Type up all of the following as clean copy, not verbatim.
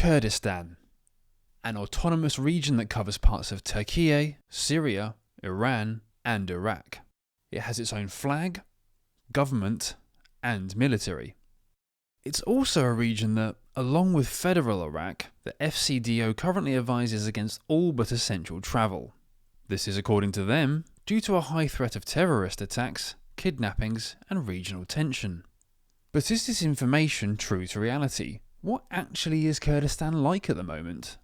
Kurdistan, an autonomous region that covers parts of Turkey, Syria, Iran and Iraq. It has its own flag, government and military. It's also a region that, along with federal Iraq, the FCDO currently advises against all but essential travel. This is, according to them, due to a high threat of terrorist attacks, kidnappings and regional tension. But is this information true to reality? What actually is Kurdistan like at the moment?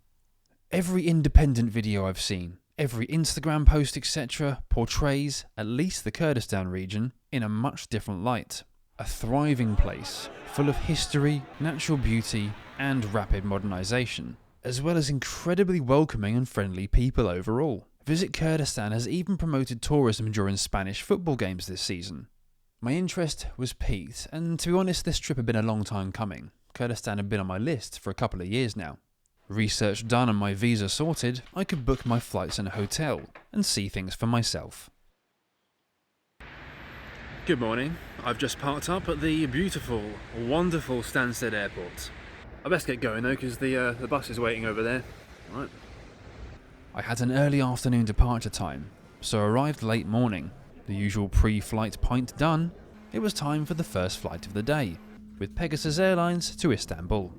Every independent video I've seen, every Instagram post etc. portrays at least the Kurdistan region in a much different light. A thriving place, full of history, natural beauty and rapid modernisation, as well as incredibly welcoming and friendly people overall. Visit Kurdistan has even promoted tourism during Spanish football games this season. My interest was piqued, and to be honest this trip had been a long time coming. Kurdistan had been on my list for a couple of years now. Research done and my visa sorted, I could book my flights and a hotel and see things for myself. Good morning. I've just parked up at the beautiful, wonderful Stansted Airport. I best get going though because the bus is waiting over there. Right. I had an early afternoon departure time, so arrived late morning. The usual pre-flight pint done, it was time for the first flight of the day, with Pegasus Airlines to Istanbul.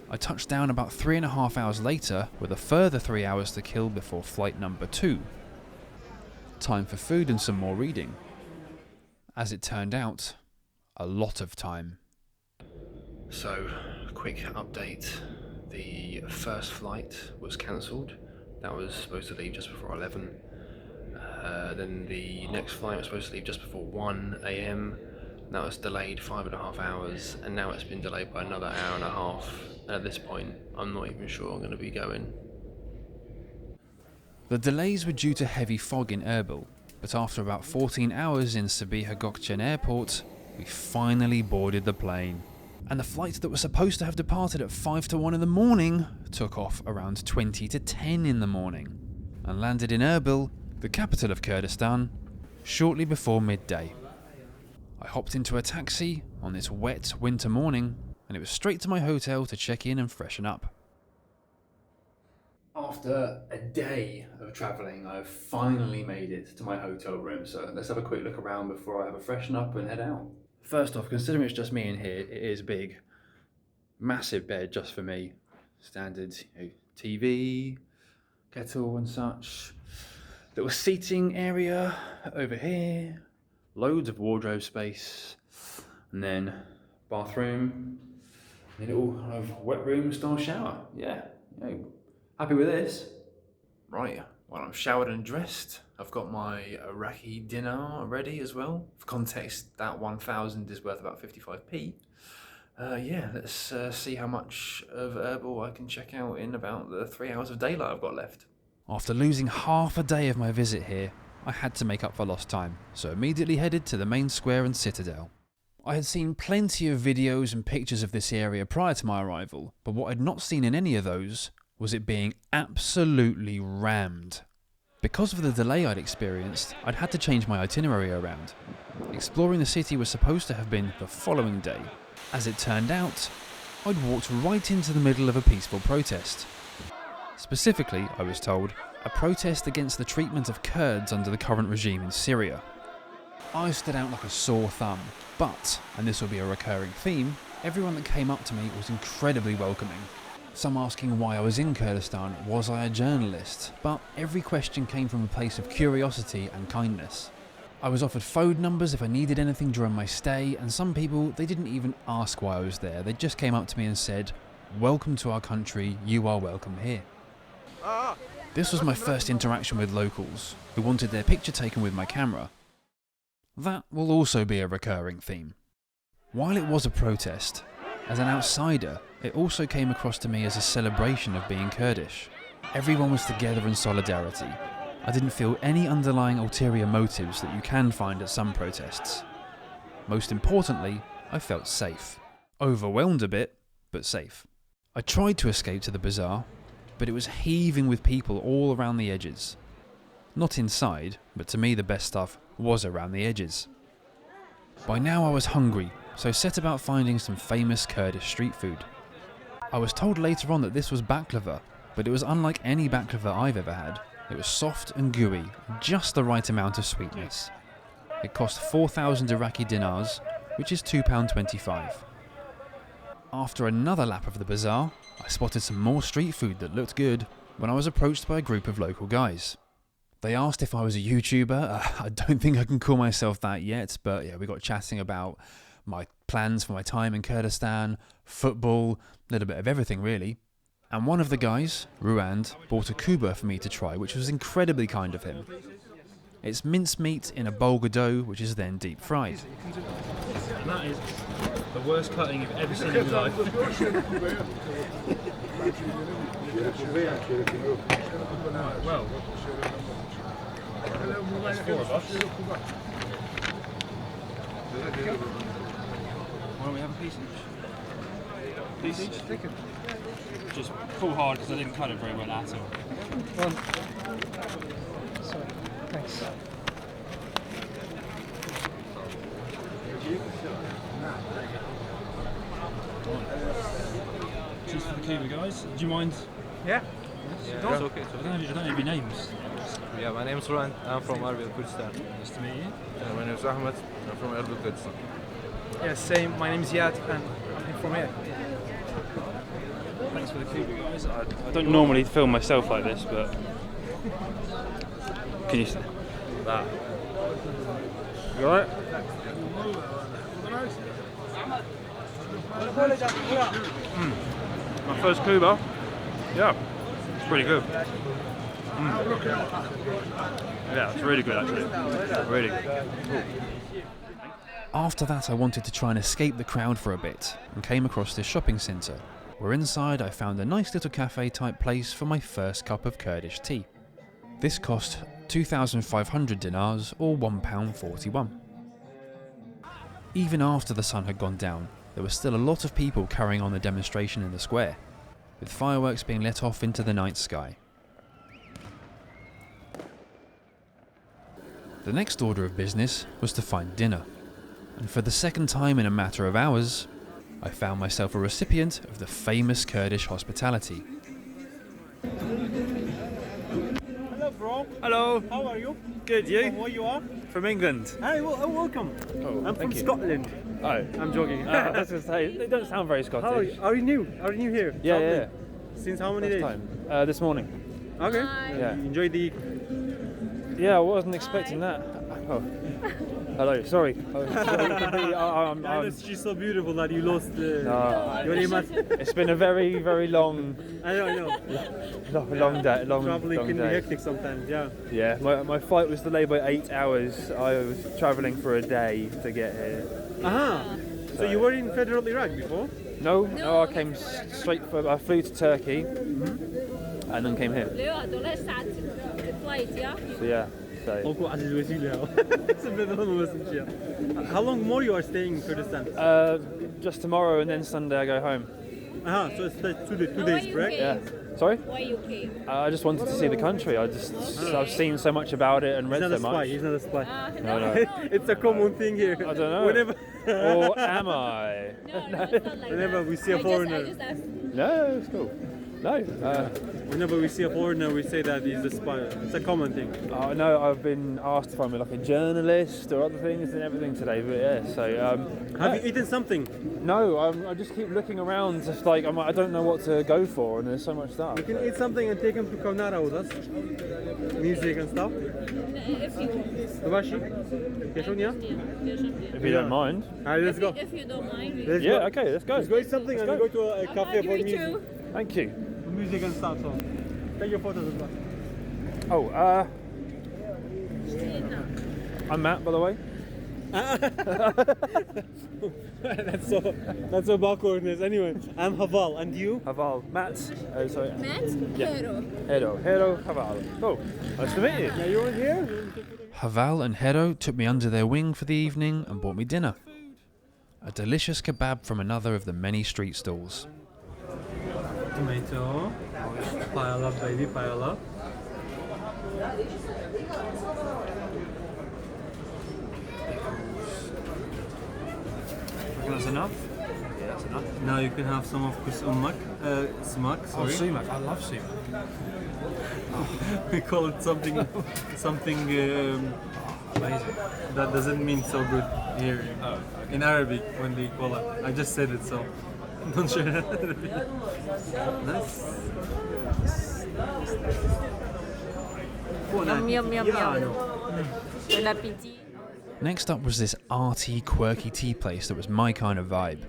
I touched down about 3.5 hours later with a further 3 hours to kill before flight number 2. Time for food and some more reading. As it turned out, a lot of time. So, quick update. The first flight was cancelled. That was supposed to leave just before 11. Then the next flight was supposed to leave just before 1 AM. That was delayed 5.5 hours, and now it's been delayed by another hour and a half. And at this point, I'm not even sure I'm going to be going. The delays were due to heavy fog in Erbil, but after about 14 hours in Sabiha Gökçen Airport, we finally boarded the plane. And the flight that was supposed to have departed at 5 to 1 in the morning took off around 20 to 10 in the morning and landed in Erbil, the capital of Kurdistan, shortly before midday. I hopped into a taxi on this wet winter morning and it was straight to my hotel to check in and freshen up. After a day of travelling, I've finally made it to my hotel room, so let's have a quick look around before I have a freshen up and head out. First off, considering it's just me in here, it is big. Massive bed just for me. Standard TV, kettle and such. Little seating area over here. Loads of wardrobe space. And then bathroom. A little kind of wet room style shower. Yeah, happy with this. Right, well I'm showered and dressed. I've got my Iraqi dinner ready as well. For context, that 1,000 is worth about 55p. Let's see how much of Erbil I can check out in about the 3 hours of daylight I've got left. After losing half a day of my visit here, I had to make up for lost time, so immediately headed to the main square and citadel. I had seen plenty of videos and pictures of this area prior to my arrival, but what I'd not seen in any of those was it being absolutely rammed. Because of the delay I'd experienced, I'd had to change my itinerary around. Exploring the city was supposed to have been the following day. As it turned out, I'd walked right into the middle of a peaceful protest. Specifically, I was told, a protest against the treatment of Kurds under the current regime in Syria. I stood out like a sore thumb, but, and this will be a recurring theme, everyone that came up to me was incredibly welcoming. Some asking why I was in Kurdistan, was I a journalist, but every question came from a place of curiosity and kindness. I was offered phone numbers if I needed anything during my stay, and some people, they didn't even ask why I was there, they just came up to me and said, "Welcome to our country, you are welcome here." This was my first interaction with locals, who wanted their picture taken with my camera. That will also be a recurring theme. While it was a protest, as an outsider, it also came across to me as a celebration of being Kurdish. Everyone was together in solidarity. I didn't feel any underlying ulterior motives that you can find at some protests. Most importantly, I felt safe. Overwhelmed a bit, but safe. I tried to escape to the bazaar, but it was heaving with people all around the edges. Not inside, but to me the best stuff was around the edges. By now I was hungry, so set about finding some famous Kurdish street food. I was told later on that this was baklava, but it was unlike any baklava I've ever had. It was soft and gooey, just the right amount of sweetness. It cost 4,000 Iraqi dinars, which is £2.25. After another lap of the bazaar, I spotted some more street food that looked good when I was approached by a group of local guys. They asked if I was a YouTuber. I don't think I can call myself that yet, but yeah, we got chatting about my plans for my time in Kurdistan, football, a little bit of everything really. And one of the guys, Rawanduz, bought a kuba for me to try, which was incredibly kind of him. It's mincemeat in a bulgur dough, which is then deep fried. And that is the worst cutting you've ever seen in your life. Right, well, there's 4 of us. Why don't we have a piece each? Piece each? Take it. Just pull hard because I didn't cut it very well at all. Sorry, thanks. Cheers for the kuba, guys. Do you mind? Yeah. It's okay. I don't know your names. Yeah, my name is Rawanduz. I'm from Erbil, Kurdistan. Nice to meet you. My name is Ahmed. I'm from Erbil, Kurdistan. Yeah, same. My name is Yad and I'm from here. Thanks for the kuba, guys. I don't normally film myself like this, but can you see that? You alright? My first kuba. Yeah, it's pretty good. Yeah, it's really good actually. Really good. After that, I wanted to try and escape the crowd for a bit and came across this shopping centre, where inside I found a nice little cafe type place for my first cup of Kurdish tea. This cost 2,500 dinars or £1.41. Even after the sun had gone down, there was still a lot of people carrying on the demonstration in the square, with fireworks being let off into the night sky. The next order of business was to find dinner, and for the second time in a matter of hours, I found myself a recipient of the famous Kurdish hospitality. Hello, bro. Hello. How are you? Good, you? From where you are? From England. Hi, welcome. Oh, I'm from you. Scotland. Oh. I'm joking. I was going to say, they don't sound very Scottish. Are you new? Are you new here? Yeah, Scotland? Since how many days? Time. This morning. Okay. Yeah. Enjoy the... Yeah, I wasn't expecting that. Oh. Hello, sorry. She's so beautiful that you lost No, your image. it's been a very, very long, I know. long day. Traveling long can be day. hectic sometimes, yeah. Yeah, my flight was delayed by 8 hours. I was travelling for a day to get here. So you were in federal Iraq before? No, I came straight from. I flew to Turkey, and then came here. So yeah. So. How long more you are staying in Kurdistan? Just tomorrow and then Sunday I go home. So it's 2 days, correct? Yeah. Sorry? Why you came? I just wanted to see the country. I've seen so much about it and read so much. He's not a spy. No. It's a common thing here. I don't know. Whenever, Or am I? No, it's not like whenever that. we see a I foreigner, just asked. No, it's cool. No. whenever we see a foreigner, we say that he's a spy. It's a common thing. I know I've been asked if I'm like a journalist or other things and everything today, but yeah. So Have you eaten something? no, I just keep looking around, just like I don't know what to go for, and there's so much stuff. You can eat something and take him to Kaunara with us. Music and stuff. If you Tabashi? Keshonya? If you don't mind. Alright, let's go. If you don't mind. Let's Yeah. go. Okay. Let's go. Let's go eat something and go. we go to a cafe for Me music. too. Thank you. Music and stuff. So take your photos as well. Oh, I'm Matt, by the way. That's so backwardness. Anyway, I'm Haval, and you? Haval. Matt. Sorry. Matt? Yeah. Hero. Hero. Haval. Oh, nice to meet you. Yeah, you were here? Haval and Hero took me under their wing for the evening and bought me dinner. A delicious kebab from another of the many street stalls. Tomato. Pile up, baby, pile up. That's enough? Yes. Now you can have some of sumak. Sorry. sumac. I love sumac. We call it something Amazing. that doesn't mean so good here in Arabic when they call it. I just said it, so don't share it. Nice. Yum, yum, yum, Yeah, I yum. know. Bon appétit. Next up was this arty, quirky tea place that was my kind of vibe.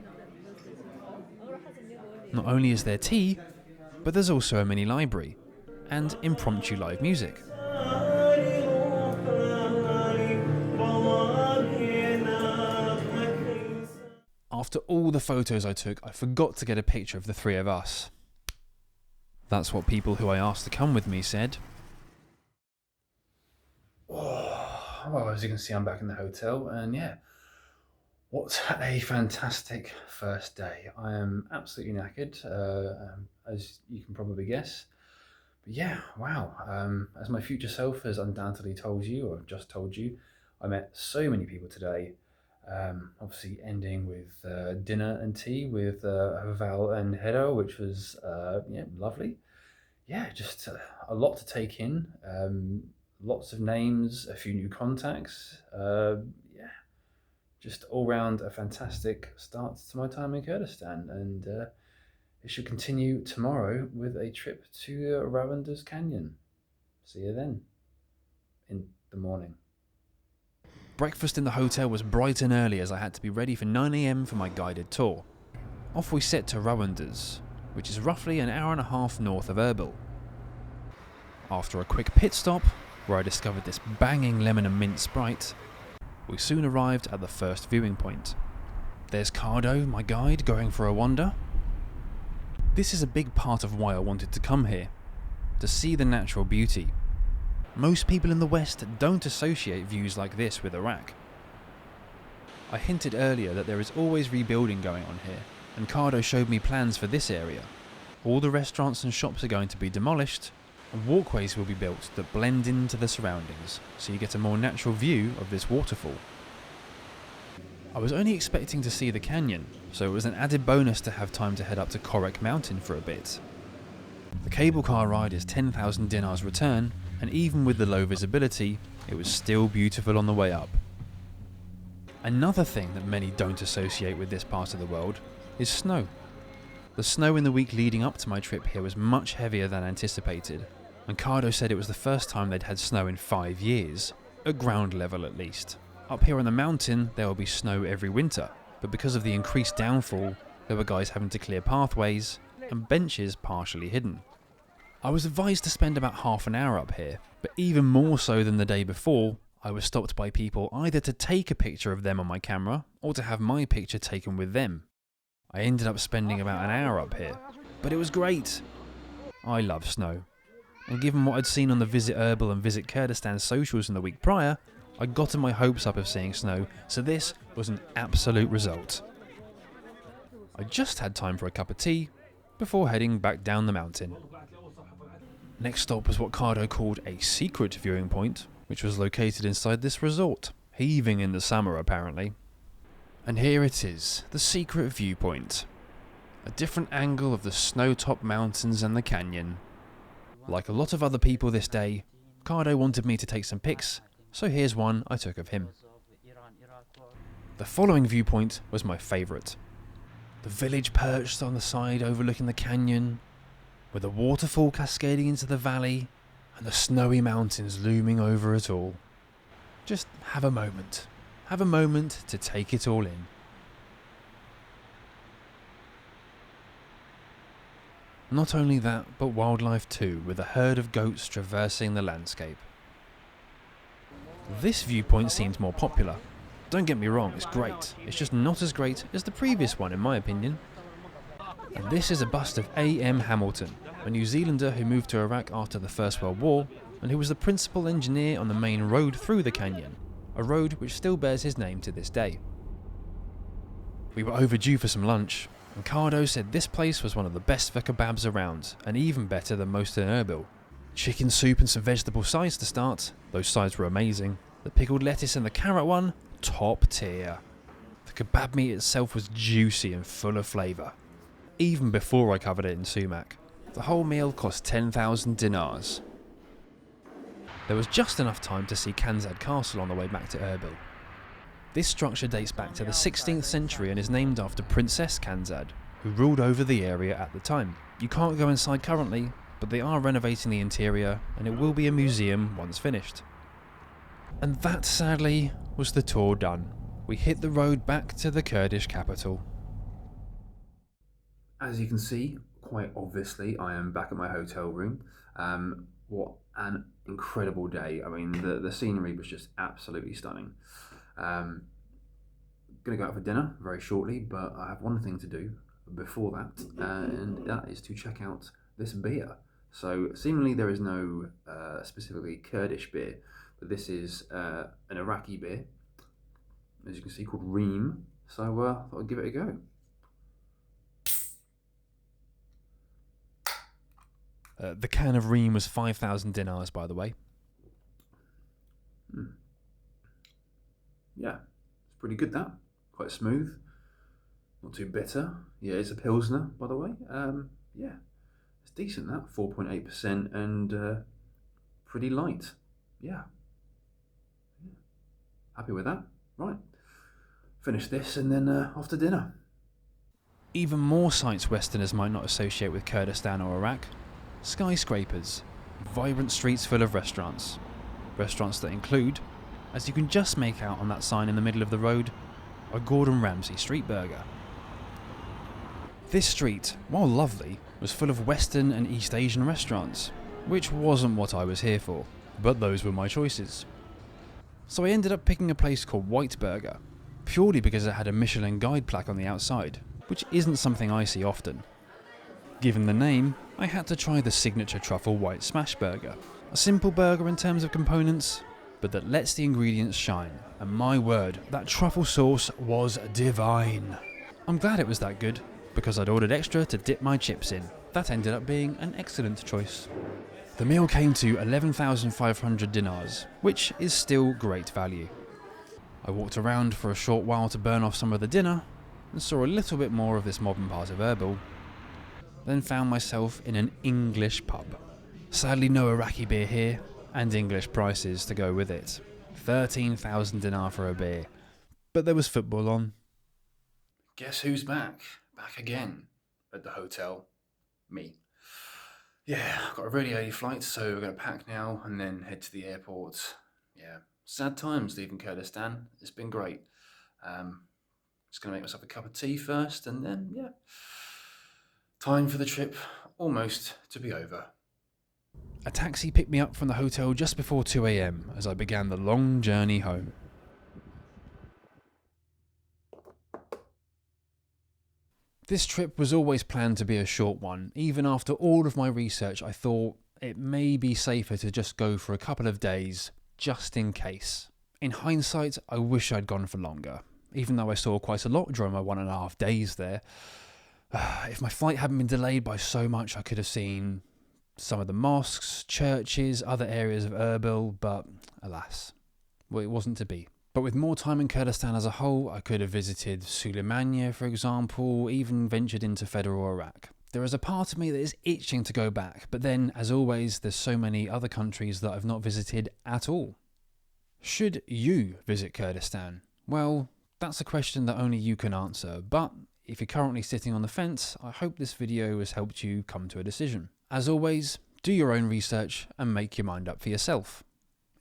Not only is there tea, but there's also a mini library and impromptu live music. After all the photos I took, I forgot to get a picture of the three of us. That's what people who I asked to come with me said. Well, as you can see, I'm back in the hotel, and yeah, what a fantastic first day. I am absolutely knackered, as you can probably guess. But yeah, wow. As my future self has undoubtedly told you, or just told you, I met so many people today. Obviously ending with dinner and tea with Val and Hero, which was yeah, lovely. Yeah, just a lot to take in. Lots of names, a few new contacts. Yeah, just all round a fantastic start to my time in Kurdistan, and it should continue tomorrow with a trip to Rawanduz Canyon. See you then, in the morning. Breakfast in the hotel was bright and early as I had to be ready for 9 AM for my guided tour. Off we set to Rawanduz, which is roughly an hour and a half north of Erbil. After a quick pit stop, where I discovered this banging lemon and mint Sprite, we soon arrived at the first viewing point. There's Cardo, my guide, going for a wander. This is a big part of why I wanted to come here, to see the natural beauty. Most people in the West don't associate views like this with Iraq. I hinted earlier that there is always rebuilding going on here, and Cardo showed me plans for this area. All the restaurants and shops are going to be demolished, and walkways will be built that blend into the surroundings, so you get a more natural view of this waterfall. I was only expecting to see the canyon, so it was an added bonus to have time to head up to Korek Mountain for a bit. The cable car ride is 10,000 dinars return, and even with the low visibility, it was still beautiful on the way up. Another thing that many don't associate with this part of the world is snow. The snow in the week leading up to my trip here was much heavier than anticipated, and Cardo said it was the first time they'd had snow in 5 years, at ground level at least. Up here on the mountain there will be snow every winter, but because of the increased downfall, there were guys having to clear pathways and benches partially hidden. I was advised to spend about half an hour up here, but even more so than the day before, I was stopped by people either to take a picture of them on my camera or to have my picture taken with them. I ended up spending about an hour up here, but it was great. I love snow, and given what I'd seen on the Visit Erbil and Visit Kurdistan socials in the week prior, I'd gotten my hopes up of seeing snow, so this was an absolute result. I just had time for a cup of tea before heading back down the mountain. Next stop was what Cardo called a secret viewing point, which was located inside this resort, heaving in the summer apparently. And here it is, the secret viewpoint. A different angle of the snow-topped mountains and the canyon. Like a lot of other people this day, Cardo wanted me to take some pics, so here's one I took of him. The following viewpoint was my favourite. The village perched on the side overlooking the canyon, with a waterfall cascading into the valley, and the snowy mountains looming over it all. Just have a moment. Have a moment to take it all in. Not only that, but wildlife too, with a herd of goats traversing the landscape. This viewpoint seems more popular. Don't get me wrong, it's great. It's just not as great as the previous one in my opinion. And this is a bust of A.M. Hamilton, a New Zealander who moved to Iraq after the First World War, and who was the principal engineer on the main road through the canyon, a road which still bears his name to this day. We were overdue for some lunch, and Cardo said this place was one of the best for kebabs around, and even better than most in Erbil. Chicken soup and some vegetable sides to start, those sides were amazing. The pickled lettuce and the carrot one, top tier. The The kebab meat itself was juicy and full of flavour, even before I covered it in sumac. The whole meal cost 10,000 dinars. There was just enough time to see Kanzad Castle on the way back to Erbil. This structure dates back to the 16th century and is named after Princess Kanzad, who ruled over the area at the time. You can't go inside currently, but they are renovating the interior and it will be a museum once finished. And that, sadly, was the tour done. We hit the road back to the Kurdish capital. As you can see, quite obviously, I am back at my hotel room. What an incredible day. I mean, the scenery was just absolutely stunning. Going to go out for dinner very shortly, but I have one thing to do before that, and that is to check out this beer. So seemingly there is no specifically Kurdish beer, but this is an Iraqi beer, as you can see, called Reem. So I thought I'd give it a go. The can of Reem was 5,000 dinars, by the way. Yeah, it's pretty good, that. Quite smooth, not too bitter. Yeah, it's a Pilsner, by the way. Yeah, it's decent, that. 4.8% and pretty light. Yeah. Happy with that. Right. Finish this and then off to dinner. Even more sights Westerners might not associate with Kurdistan or Iraq. Skyscrapers, vibrant streets full of restaurants. Restaurants that include, as you can just make out on that sign in the middle of the road, a Gordon Ramsay street burger. This street, while lovely, was full of Western and East Asian restaurants, which wasn't what I was here for, but those were my choices. So I ended up picking a place called White Burger, purely because it had a Michelin guide plaque on the outside, which isn't something I see often. Given the name, I had to try the signature truffle white smash burger. A simple burger in terms of components, but that lets the ingredients shine. And my word, that truffle sauce was divine. I'm glad it was that good, because I'd ordered extra to dip my chips in. That ended up being an excellent choice. The meal came to 11,500 dinars, which is still great value. I walked around for a short while to burn off some of the dinner, and saw a little bit more of this modern part of Erbil, then found myself in an English pub. Sadly no Iraqi beer here, and English prices to go with it. 13,000 dinar for a beer. But there was football on. Guess who's back? Back again at the hotel. Me. Yeah, I've got a really early flight, so we're going to pack now and then head to the airport. Yeah, sad times leaving Kurdistan. It's been great. Just going to make myself a cup of tea first, and then, yeah, time for the trip almost to be over. A taxi picked me up from the hotel just before 2 AM as I began the long journey home. This trip was always planned to be a short one. Even after all of my research, I thought it may be safer to just go for a couple of days, just in case. In hindsight, I wish I'd gone for longer, even though I saw quite a lot during my 1.5 days there. If my flight hadn't been delayed by so much, I could have seen some of the mosques, churches, other areas of Erbil, but alas, well, it wasn't to be. But with more time in Kurdistan as a whole, I could have visited Suleymaniye, for example, even ventured into federal Iraq. There is a part of me that is itching to go back, but then, as always, there's so many other countries that I've not visited at all. Should you visit Kurdistan? Well, that's a question that only you can answer, but if you're currently sitting on the fence, I hope this video has helped you come to a decision. As always, do your own research and make your mind up for yourself.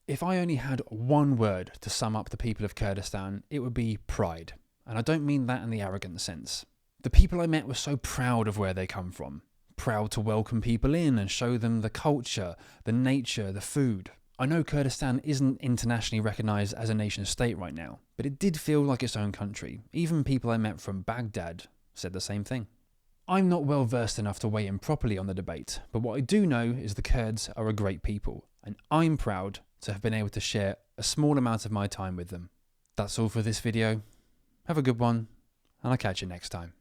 If I only had one word to sum up the people of Kurdistan, it would be pride. And I don't mean that in the arrogant sense. The people I met were so proud of where they come from. Proud to welcome people in and show them the culture, the nature, the food. I know Kurdistan isn't internationally recognised as a nation state right now, but it did feel like its own country. Even people I met from Baghdad said the same thing. I'm not well versed enough to weigh in properly on the debate, but what I do know is the Kurds are a great people, and I'm proud to have been able to share a small amount of my time with them. That's all for this video. Have a good one, and I'll catch you next time.